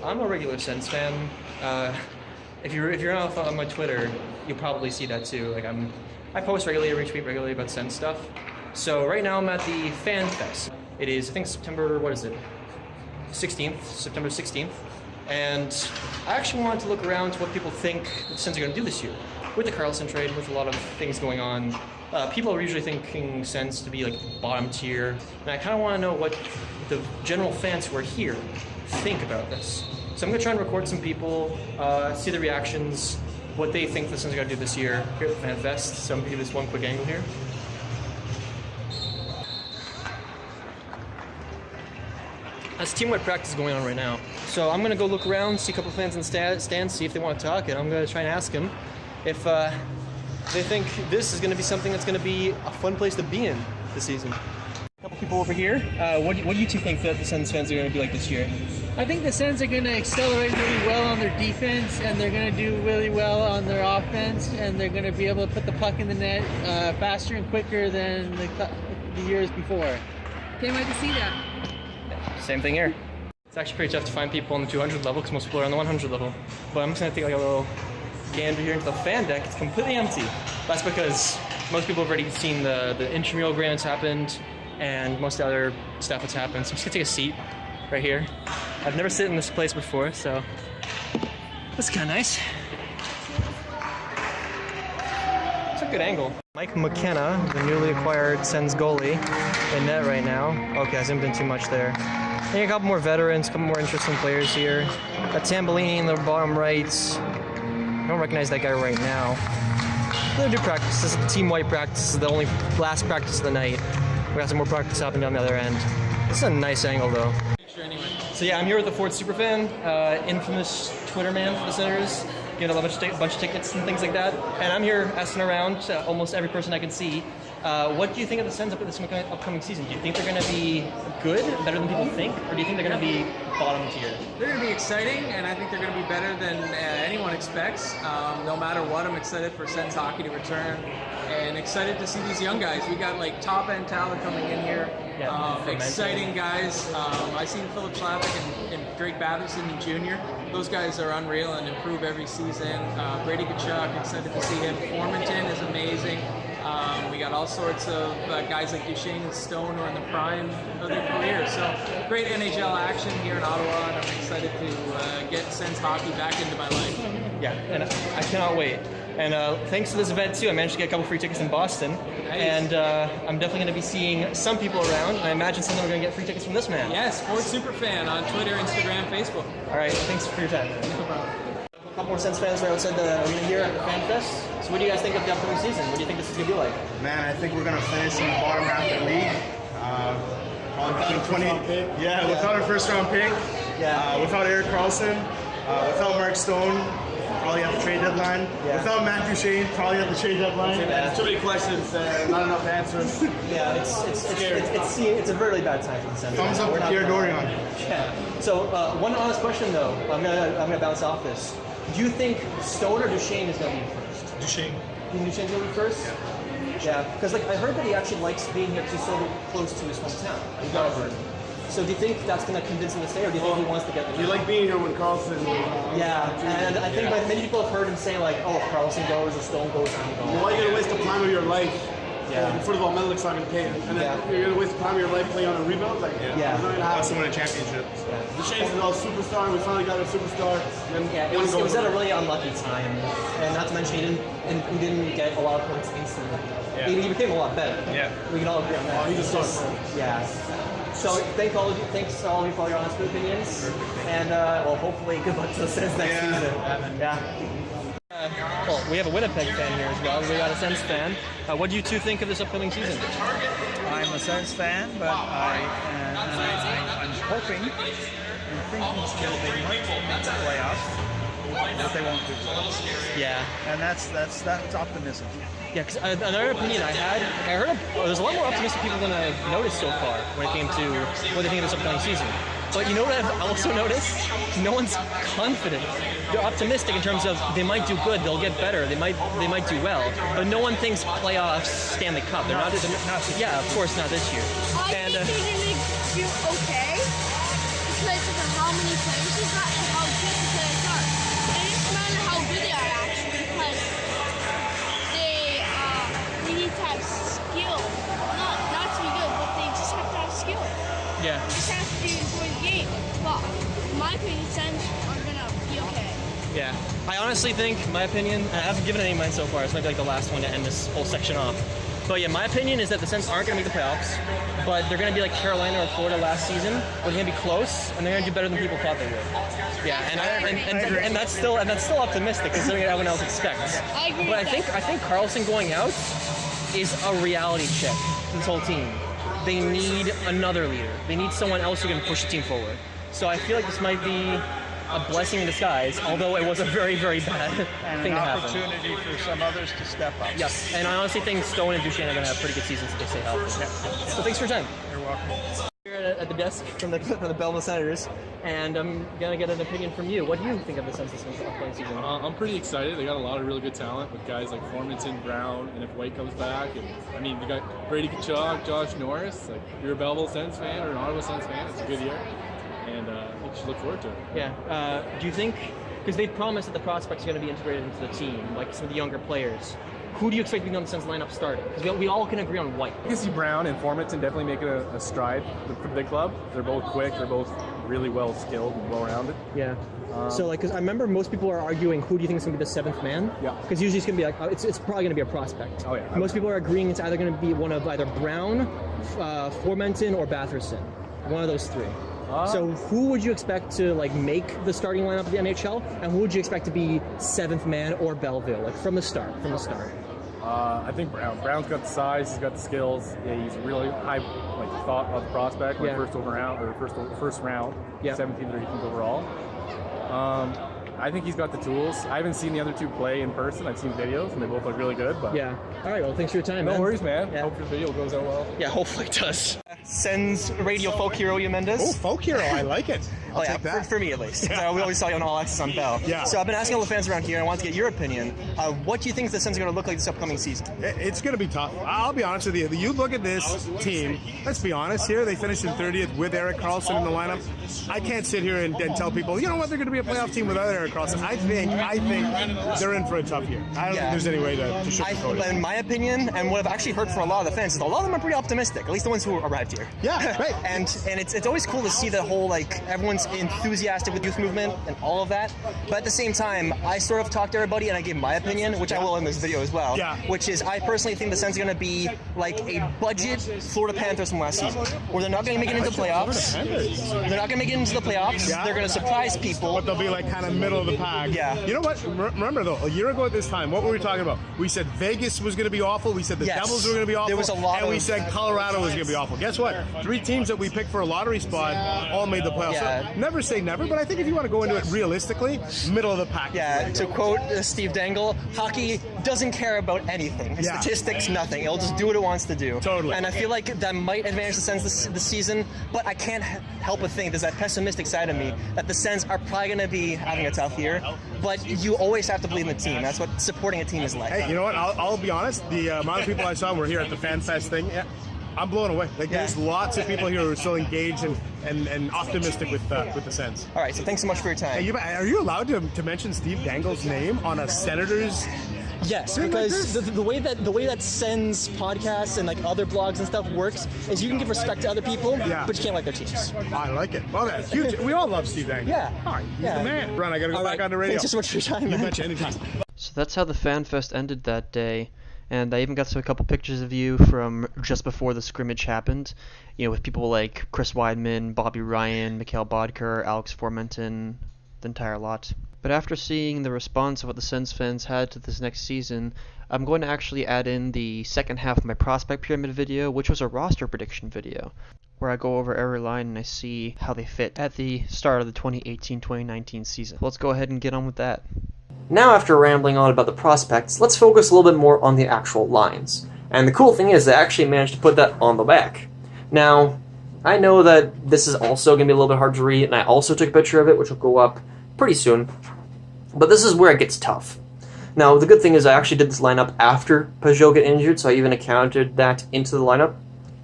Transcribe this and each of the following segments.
I'm a regular Sens fan. If you're on my Twitter, you'll probably see that too. Like I post regularly, retweet regularly about Sens stuff. So right now I'm at the FanFest. It is, I think, September 16th. And I actually wanted to look around to what people think the Sens are going to do this year. With the Karlsson trade, with a lot of things going on, people are usually thinking Sens to be like bottom tier. And I kind of want to know what the general fans who are here think about this. So I'm going to try and record some people, see the reactions, what they think the Sens are going to do this year here at the FanFest. So I'm going to give this one quick angle here. That's team-wide practice going on right now. So I'm going to go look around, see a couple of fans in the stands, see if they want to talk, and I'm going to try and ask them if they think this is going to be something that's going to be a fun place to be in this season. A couple people over here. What do you two think that the Sens fans are going to be like this year? I think the Sens are going to accelerate really well on their defense, and they're going to do really well on their offense, and they're going to be able to put the puck in the net faster and quicker than the years before. Can't wait to see that. Same thing here. It's actually pretty tough to find people on the 200 level because most people are on the 100 level. But I'm just going to take like a little gander here into the fan deck. It's completely empty. That's because most people have already seen the intramural game that's happened and most of the other stuff that's happened. So I'm just going to take a seat right here. I've never sit in this place before, so that's kind of nice. It's a good angle. Mike McKenna, the newly acquired Sens goalie, in net right now. Okay, I zoomed in too much there. I think a couple more veterans, a couple more interesting players here. Got Tambellini in the bottom right. I don't recognize that guy right now. They're gonna do practice. This is the team-wide practice. This is the only last practice of the night. We got some more practice happening down the other end. This is a nice angle, though. So yeah, I'm here with the Ford Superfan, infamous Twitter man for the Senators. Getting a bunch of tickets and things like that. And I'm here asking around to almost every person I can see. What do you think of the Sens this upcoming season? Do you think they're going to be good, better than people think? Or do you think they're going to be bottom tier? They're going to be exciting, and I think they're going to be better than anyone expects. No matter what, I'm excited for Sens hockey to return. And excited to see these young guys. We got like top-end talent coming in here. Yeah, exciting guys. I've seen Philip Slavik and Drake Batherson Jr. Those guys are unreal and improve every season. Brady Tkachuk, excited to see him. Formanton is amazing. We got all sorts of guys like Duchesne and Stone who are in the prime of their career. So great NHL action here in Ottawa, and I'm excited to get Sens hockey back into my life. Yeah, and I cannot wait. And thanks to this event too, I managed to get a couple free tickets in Boston. Nice. And I'm definitely going to be seeing some people around. And I imagine some of them are going to get free tickets from this man. Yes, Ford Superfan on Twitter, Instagram, Facebook. All right, thanks for your time. No problem. A couple more Sens fans right outside the arena here at the FanFest. So what do you guys think of the upcoming season? What do you think this is going to be like? Man, I think we're going to finish in the bottom half of the league. Probably between 20. Yeah, without our first round pick. Yeah. Without Erik Karlsson. Without Mark Stone. Probably at the trade deadline. Yeah. Without Matt Duchesne, probably at the trade deadline. Yeah. Too many questions, not enough answers. Yeah, it's a really bad time for the Sens. Thumbs up to Pierre Dorion. Yeah. So one honest question though, I'm gonna bounce off this. Do you think Stone or Duchesne is gonna be first? Duchesne. You think Duchesne's gonna be first? Yeah. Because like I heard that he actually likes being here because he's so close to his hometown. So do you think that's going to convince him to stay, or do you think he wants to get the job? You like being here when Karlsson. Yeah, and I think many people have heard him say like, oh, if Karlsson goes or Stone goes, I'm going. Why are you going to waste the prime of your life? Yeah. First of all, Menelik's not going to pay him. And then you're going to waste the prime of your life playing on a rebuild? Like, yeah. Also win a championship. Yeah. Duchesne's an all-superstar. We finally got a superstar. It was at a really unlucky time. And not to mention, he didn't get a lot of points instantly. Yeah. He became a lot better. Yeah. We can all agree on that. He's a star. Yeah. So thanks to all of you for your honest opinions. And well, hopefully good luck to the Sens next season. Well, we have a Winnipeg fan here as well. We got a Sens fan. What do you two think of this upcoming season? I'm a Sens fan, but I'm hoping and thinking still they might make the playoffs, but they won't do so. Yeah. And that's optimism. Yeah, because another opinion I heard there's a lot more optimistic people than I've noticed so far when it came to what they think of this upcoming season. But you know what I've also noticed? No one's confident. They're optimistic in terms of they might do good, they'll get better, they might do well. But no one thinks playoffs, Stanley Cup. They're not yeah, of course not this year. I think they're gonna do okay because of how many players they got and how Yeah. I honestly think, my opinion, and I haven't given any of mine so far, so might be like the last one to end this whole section off. But yeah, my opinion is that the Sens aren't going to make the playoffs, but they're going to be like Carolina or Florida last season, where they're going to be close, and they're going to do better than people thought they would. Yeah, and that's still optimistic considering everyone else expects. I agree. But I think Carlson going out is a reality check for this whole team. They need another leader. They need someone else who can push the team forward. So I feel like this might be a blessing in disguise, although it was a very, very bad thing to happen. And an opportunity for some others to step up. Yes, and I honestly think Stone and Duchesne are going to have pretty good seasons if they stay healthy. Yeah. So thanks for your time. You're welcome. Here at the desk from the Belleville Senators, and I'm going to get an opinion from you. What do you think of the Sens this upcoming season? I'm pretty excited. They got a lot of really good talent with guys like Formanton, Brown, and if White comes back, and I mean, we got Brady Tkachuk, Josh Norris. Like, if you're a Belleville Sens fan or an Ottawa Sens fan, it's a good year. And you should look forward to it. Yeah. Do you think, because they've promised that the prospects are going to be integrated into the team, like some of the younger players, who do you expect to be on the Sens lineup starting? Because we all can agree on White. I can see Brown and Formanton definitely making a stride for the big club. They're both quick. They're both really well skilled and well rounded. Yeah. So, like, because I remember most people are arguing, who do you think is going to be the seventh man? Yeah. Because usually it's going to be like, it's probably going to be a prospect. Oh, yeah. Most people are agreeing it's either going to be one of either Brown, Formanton, or Batherson. One of those three. So who would you expect to like make the starting lineup of the NHL, and who would you expect to be seventh man or Belleville, like from the start? I think Brown. Brown's got the size, he's got the skills. Yeah, he's really high, like thought of prospect, like first round, Yeah. 17th or 18th overall. I think he's got the tools. I haven't seen the other two play in person. I've seen videos, and they both look really good. But Yeah. All right. Well, thanks for your time. no man. worries, man. Yeah. Hope your video goes out well. Yeah, hopefully it does. Sens radio folk hero, you Mendes. Oh, folk hero, I like it. I'll take that. For me at least. We always saw you on All Access on Bell. Yeah. So I've been asking all the fans around here, and I want to get your opinion. What do you think the Sens are going to look like this upcoming season? It's going to be tough. I'll be honest with you. You look at this team, let's be honest here, they finished in 30th with Erik Karlsson in the lineup. I can't sit here and tell people, you know what, they're going to be a playoff team without Erik Karlsson. I think they're in for a tough year. I don't think there's any way to sugarcoat it. In my opinion, and what I've actually heard from a lot of the fans, is a lot of them are pretty optimistic, at least the ones who arrived here. Yeah, right. and it's always cool to see the whole, like, everyone's enthusiastic with youth movement and all of that. But at the same time, I sort of talked to everybody and I gave my opinion, which I will in this video as well. Yeah. Which is, I personally think the Sens are going to be like a budget Florida Panthers from last season, where they're not going to make it into the playoffs. They're not going to make it into the playoffs. Yeah. They're going to surprise people. But they'll be like kind of middle of the pack. Yeah. You know what? Remember though, a year ago at this time, what were we talking about? We said Vegas was going to be awful. We said the Devils were going to be awful. There was a lot and we said Colorado was going to be awful. Guess what? 3 teams that we picked for a lottery spot all made the playoffs. Yeah. So never say never, but I think if you want to go into it realistically, middle of the pack. Yeah, to quote Steve Dangle, hockey doesn't care about anything. Yeah. Statistics, nothing. It'll just do what it wants to do. Totally. And I feel like that might advantage the Sens this season, but I can't help but think there's that pessimistic side of me that the Sens are probably going to be having a tough year, but you always have to believe in the team. That's what supporting a team is like. Hey, you know what? I'll be honest. The amount of people I saw were here at the FanFest thing. Yeah, I'm blown away. Like, there's lots of people here who are still engaged and optimistic with the Sens. All right, so thanks so much for your time. Hey, are you allowed to mention Steve Dangle's name on a Senators? Yes, because the way that Sens podcasts and like other blogs and stuff works is you can give respect to other people, but you can't like their teams. I like it. Well, that's huge. We all love Steve Dangle. Yeah. All right, he's the man. Ron, I got to go back on the radio. Thanks so much for your time, You man. betcha, anytime. So that's how the FanFest ended that day. And I even got to a couple pictures of you from just before the scrimmage happened, you know, with people like Chris Weidman, Bobby Ryan, Mikhail Bodker, Alex Formenton, the entire lot. But after seeing the response of what the Sens fans had to this next season, I'm going to actually add in the second half of my prospect pyramid video, which was a roster prediction video, where I go over every line and I see how they fit at the start of the 2018-2019 season. Let's go ahead and get on with that. Now, after rambling on about the prospects, let's focus a little bit more on the actual lines. And the cool thing is, I actually managed to put that on the back. Now, I know that this is also going to be a little bit hard to read, and I also took a picture of it, which will go up pretty soon. But this is where it gets tough. Now, the good thing is I actually did this lineup after Peugeot got injured, so I even accounted that into the lineup.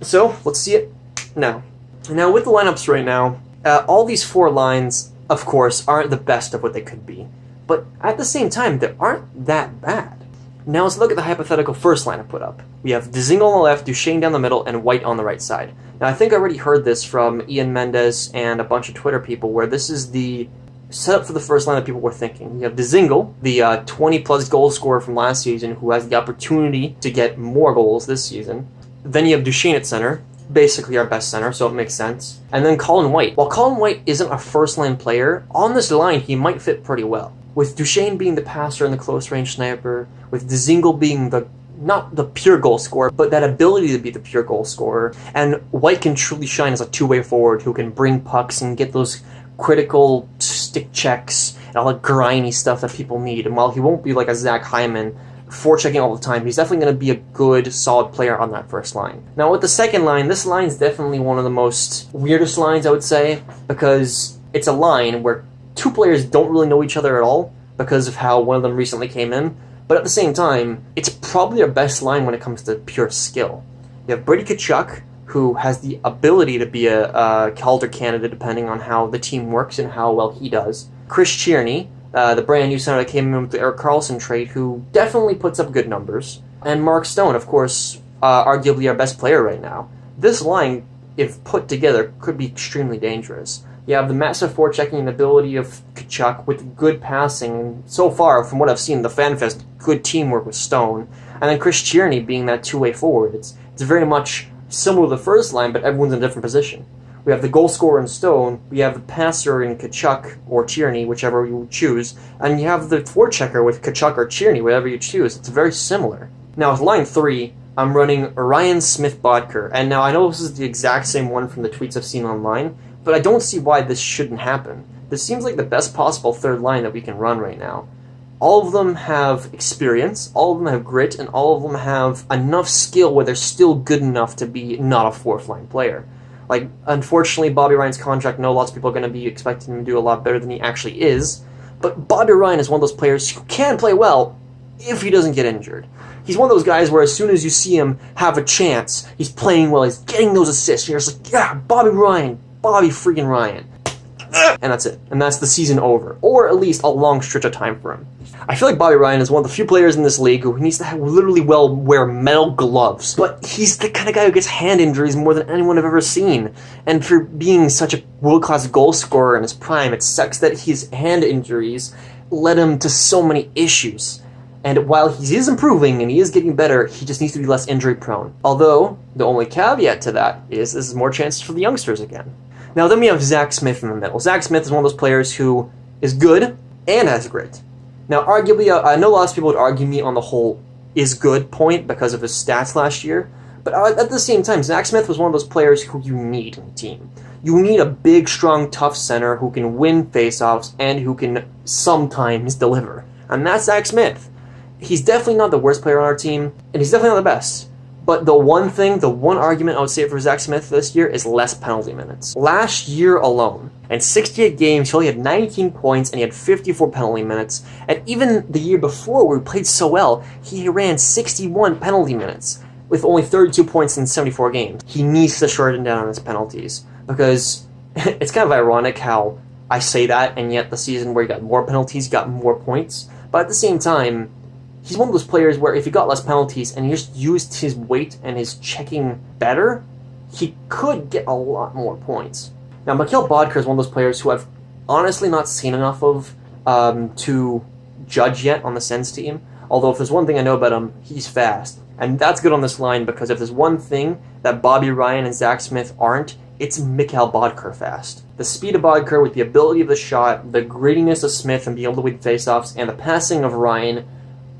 So, let's see it now. Now, with the lineups right now, all these 4 lines, of course, aren't the best of what they could be. But at the same time, they aren't that bad. Now let's look at the hypothetical first line I put up. We have Dzingel on the left, Duchesne down the middle, and White on the right side. Now I think I already heard this from Ian Mendes and a bunch of Twitter people, where this is the set up for the first line that people were thinking. You have Dzingel, the 20-plus goal scorer from last season, who has the opportunity to get more goals this season. Then you have Duchesne at center, basically our best center, so it makes sense. And then Colin White. While Colin White isn't a first-line player, on this line he might fit pretty well. With Duchesne being the passer and the close-range sniper, with Dzingel being not the pure goal scorer, but that ability to be the pure goal scorer, and White can truly shine as a two-way forward who can bring pucks and get those critical stick checks and all the grimy stuff that people need. And while he won't be like a Zach Hyman, forechecking all the time, he's definitely going to be a good, solid player on that first line. Now with the second line, this line's definitely one of the most weirdest lines, I would say, because it's a line where two players don't really know each other at all because of how one of them recently came in. But at the same time, it's probably our best line when it comes to pure skill. You have Brady Tkachuk, who has the ability to be a Calder candidate depending on how the team works and how well he does. Chris Tierney, the brand new center that came in with the Erik Karlsson trade, who definitely puts up good numbers. And Mark Stone, of course, arguably our best player right now. This line, if put together, could be extremely dangerous. You have the massive forechecking ability of Tkachuk with good passing, and so far, from what I've seen, the FanFest, good teamwork with Stone. And then Chris Tierney being that two-way forward. It's very much similar to the first line, but everyone's in a different position. We have the goal scorer in Stone, we have the passer in Tkachuk or Tierney, whichever you choose, and you have the forechecker with Tkachuk or Tierney, whatever you choose. It's very similar. Now with line 3, I'm running Ryan Smith-Bodker, and now I know this is the exact same one from the tweets I've seen online, but I don't see why this shouldn't happen. This seems like the best possible third line that we can run right now. All of them have experience, all of them have grit, and all of them have enough skill where they're still good enough to be not a fourth-line player. Like, unfortunately, Bobby Ryan's contract, I know lots of people are going to be expecting him to do a lot better than he actually is, but Bobby Ryan is one of those players who can play well if he doesn't get injured. He's one of those guys where as soon as you see him have a chance, he's playing well, he's getting those assists, and you're just like, yeah, Bobby freaking Ryan. And that's it. And that's the season over. Or at least a long stretch of time for him. I feel like Bobby Ryan is one of the few players in this league who needs to literally wear metal gloves. But he's the kind of guy who gets hand injuries more than anyone I've ever seen. And for being such a world-class goal scorer in his prime, it sucks that his hand injuries led him to so many issues. And while he is improving and he is getting better, he just needs to be less injury-prone. Although, the only caveat to that is this is more chances for the youngsters again. Now then we have Zach Smith in the middle. Zach Smith is one of those players who is good and has grit. Now arguably, I know lots of people would argue me on the whole is good point because of his stats last year, but at the same time, Zach Smith was one of those players who you need in the team. You need a big, strong, tough center who can win faceoffs and who can sometimes deliver. And that's Zach Smith. He's definitely not the worst player on our team, and he's definitely not the best. But the one argument I would say for Zach Smith this year is less penalty minutes. Last year alone, in 68 games, he only had 19 points and he had 54 penalty minutes. And even the year before, where he played so well, he ran 61 penalty minutes with only 32 points in 74 games. He needs to shorten down on his penalties because it's kind of ironic how I say that, and yet the season where he got more penalties got more points. But at the same time, he's one of those players where if he got less penalties and he just used his weight and his checking better, he could get a lot more points. Now, Mikhail Bodker is one of those players who I've honestly not seen enough of to judge yet on the Sens team. Although if there's one thing I know about him, he's fast. And that's good on this line because if there's one thing that Bobby Ryan and Zach Smith aren't, it's Mikhail Bodker fast. The speed of Bodker with the ability of the shot, the grittiness of Smith and being able to win faceoffs, and the passing of Ryan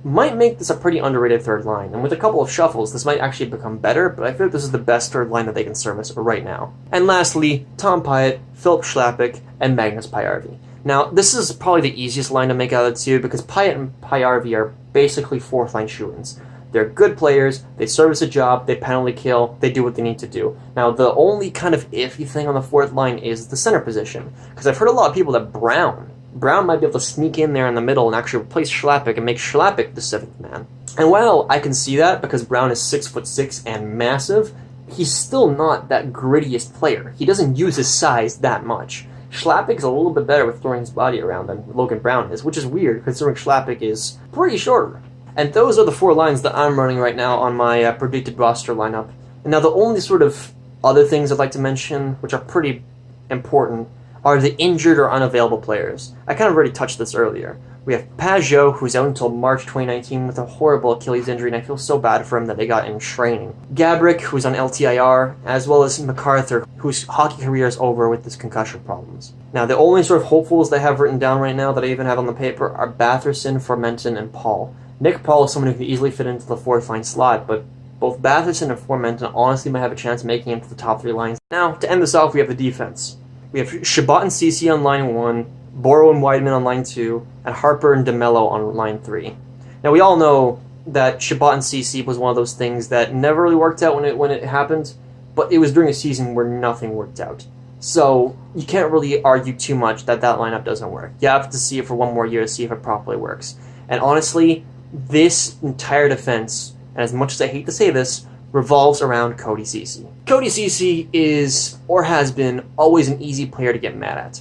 might make this a pretty underrated third line. And with a couple of shuffles, this might actually become better, but I feel like this is the best third line that they can service right now. And lastly, Tom Pyatt, Philip Schlappick, and Magnus Pajärvi. Now, this is probably the easiest line to make out of the two because Pyatt and Pajärvi are basically fourth-line shoo-ins. They're good players, they service a job, they penalty kill, they do what they need to do. Now, the only kind of iffy thing on the fourth line is the center position, because I've heard a lot of people that Brown might be able to sneak in there in the middle and actually replace Schlappick and make Schlappick the seventh man. And while I can see that because Brown is 6'6" and massive, he's still not that grittiest player. He doesn't use his size that much. Schlappick's a little bit better with throwing his body around than Logan Brown is, which is weird considering Schlappick is pretty shorter. And those are the four lines that I'm running right now on my predicted roster lineup. And now the only sort of other things I'd like to mention, which are pretty important, are the injured or unavailable players. I kind of already touched this earlier. We have Pajot, who's out until March 2019 with a horrible Achilles injury, and I feel so bad for him that they got in training. Gabrick, who's on LTIR, as well as MacArthur, whose hockey career is over with his concussion problems. Now, the only sort of hopefuls they have written down right now that I even have on the paper are Batherson, Formenton, and Paul. Nick Paul is someone who can easily fit into the fourth-line slot, but both Batherson and Formenton honestly might have a chance of making it to the top 3 lines. Now, to end this off, we have the defense. We have Chabot and Ceci on line 1, Boro and Weidman on line 2, and Harper and DeMello on line 3. Now, we all know that Chabot and Ceci was one of those things that never really worked out when it happened, but it was during a season where nothing worked out. So you can't really argue too much that that lineup doesn't work. You have to see it for one more year to see if it properly works. And honestly, this entire defense, and as much as I hate to say this, revolves around Cody Ceci. Cody Ceci is, or has been, always an easy player to get mad at.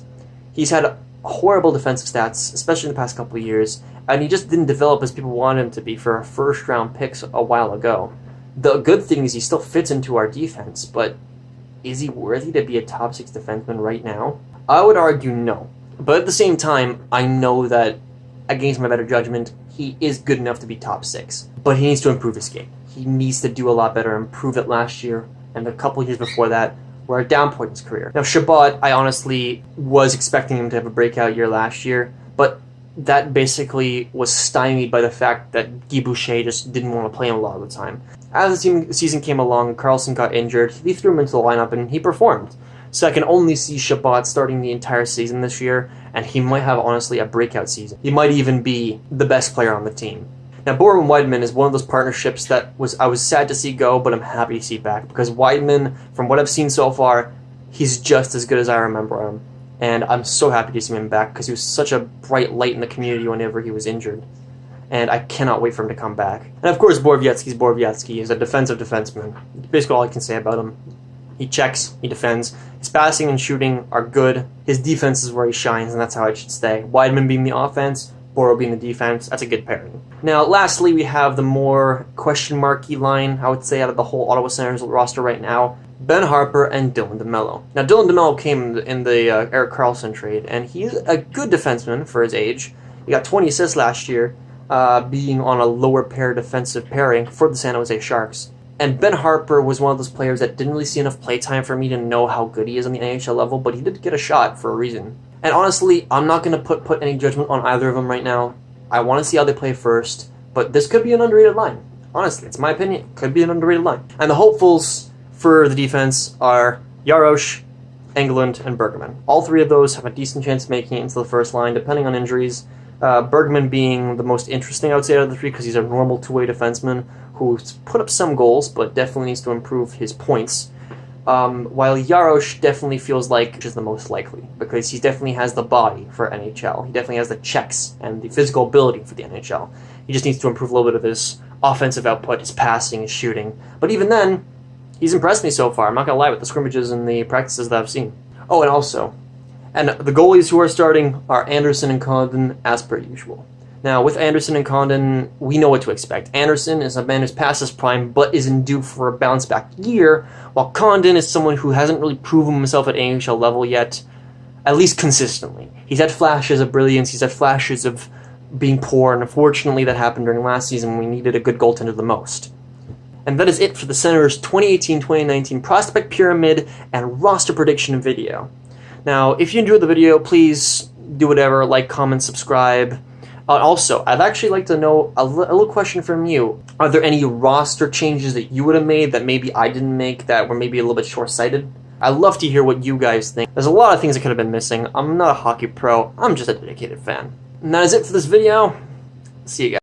He's had horrible defensive stats, especially in the past couple of years, and he just didn't develop as people wanted him to be for first-round picks a while ago. The good thing is he still fits into our defense, but is he worthy to be a top 6 defenseman right now? I would argue no. But at the same time, I know that, against my better judgment, he is good enough to be top 6. But he needs to improve his game. He needs to do a lot better, improve it last year, and a couple years before that were a down point in his career. Now, Chabot, I honestly was expecting him to have a breakout year last year, but that basically was stymied by the fact that Guy Boucher just didn't want to play him a lot of the time. As the season came along, Carlson got injured, he threw him into the lineup, and he performed. So I can only see Chabot starting the entire season this year, and he might have, honestly, a breakout season. He might even be the best player on the team. Now, Boro and Weidman is one of those partnerships that I was sad to see go, but I'm happy to see back, because Weidman, from what I've seen so far, he's just as good as I remember him. And I'm so happy to see him back, because he was such a bright light in the community whenever he was injured. And I cannot wait for him to come back. And of course, Borowiecki's Borowiecki. He's a defensive defenseman. Basically all I can say about him. He checks, he defends. His passing and shooting are good. His defense is where he shines, and that's how it should stay. Weidman being the offense, Boro being the defense, that's a good pairing. Now, lastly, we have the more question marky line, I would say, out of the whole Ottawa Senators roster right now. Ben Harper and Dylan DeMello. Now, Dylan DeMello came in the Erik Karlsson trade, and he's a good defenseman for his age. He got 20 assists last year, being on a lower pair defensive pairing for the San Jose Sharks. And Ben Harper was one of those players that didn't really see enough playtime for me to know how good he is on the NHL level, but he did get a shot for a reason. And honestly, I'm not going to put any judgment on either of them right now. I want to see how they play first, but this could be an underrated line. Honestly, it's my opinion. It could be an underrated line. And the hopefuls for the defense are Jarosz, Englund, and Bergman. All 3 of those have a decent chance of making it into the first line, depending on injuries. Bergman being the most interesting, I would say, out of the 3, because he's a normal two-way defenseman who's put up some goals, but definitely needs to improve his points. While Jarosz definitely feels like is the most likely, because he definitely has the body for NHL. He definitely has the checks and the physical ability for the NHL. He just needs to improve a little bit of his offensive output, his passing, his shooting. But even then, he's impressed me so far. I'm not going to lie with the scrimmages and the practices that I've seen. Oh, and also, and the goalies who are starting are Anderson and Condon, as per usual. Now, with Anderson and Condon, we know what to expect. Anderson is a man who's past his prime, but isn't due for a bounce-back year, while Condon is someone who hasn't really proven himself at AHL level yet, at least consistently. He's had flashes of brilliance, he's had flashes of being poor, and unfortunately that happened during last season when we needed a good goaltender the most. And that is it for the Senators' 2018-2019 Prospect Pyramid and Roster Prediction video. Now, if you enjoyed the video, please do whatever, like, comment, subscribe. Also, I'd actually like to know a little question from you. Are there any roster changes that you would have made that maybe I didn't make that were maybe a little bit short-sighted? I'd love to hear what you guys think. There's a lot of things that could have been missing. I'm not a hockey pro. I'm just a dedicated fan. And that is it for this video. See you guys.